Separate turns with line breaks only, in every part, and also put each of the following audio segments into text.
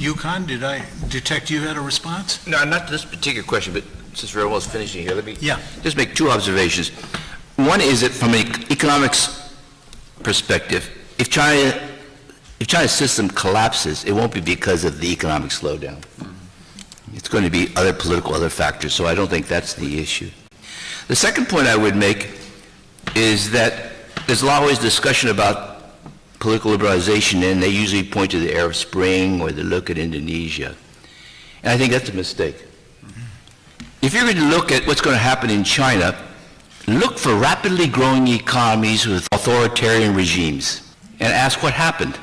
Yukon, did I detect you had a response?
No, not to this particular question, but since we're almost finishing here, let me just make two observations. One is that from an economics perspective, if China's system collapses, it won't be because of the economic slowdown. It's going to be other factors, so I don't think that's the issue. The second point I would make is that there's always discussion about political liberalization, and they usually point to the Arab Spring or they look at Indonesia. And I think that's a mistake. If you're going to look at what's going to happen in China, look for rapidly growing economies with authoritarian regimes and ask what happened.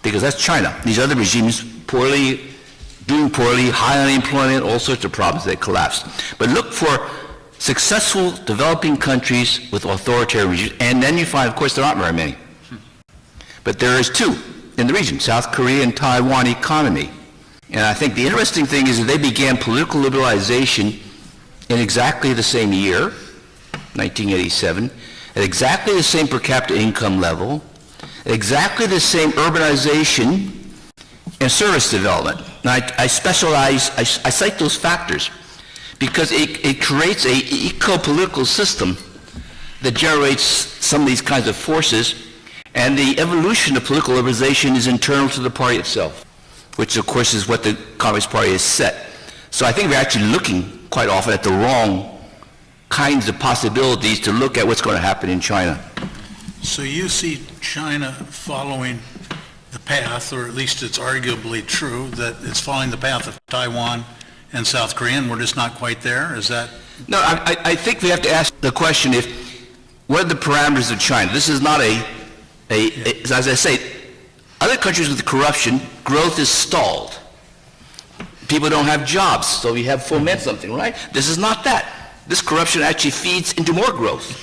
Because that's China. These other regimes doing poorly, high unemployment, all sorts of problems that collapsed. But look for successful developing countries with authoritarian regimes, and then you find, of course, there aren't very many. But there is two in the region, South Korea and Taiwan economy. And I think the interesting thing is that they began political liberalization in exactly the same year, 1987, at exactly the same per capita income level, at exactly the same urbanization and service development. Now I cite those factors because it creates an eco-political system that generates some of these kinds of forces, and the evolution of political liberalization is internal to the party itself, which of course is what the Communist Party has set. So I think we're actually looking quite often at the wrong kinds of possibilities to look at what's going to happen in China.
So you see China following the path, or at least it's arguably true, that it's following the path of Taiwan and South Korea, and we're just not quite there? Is that?
No, I think we have to ask the question, what are the parameters of China? This is not as I say, other countries with corruption, growth is stalled. People don't have jobs, so we have foment something, right? This is not that. This corruption actually feeds into more growth.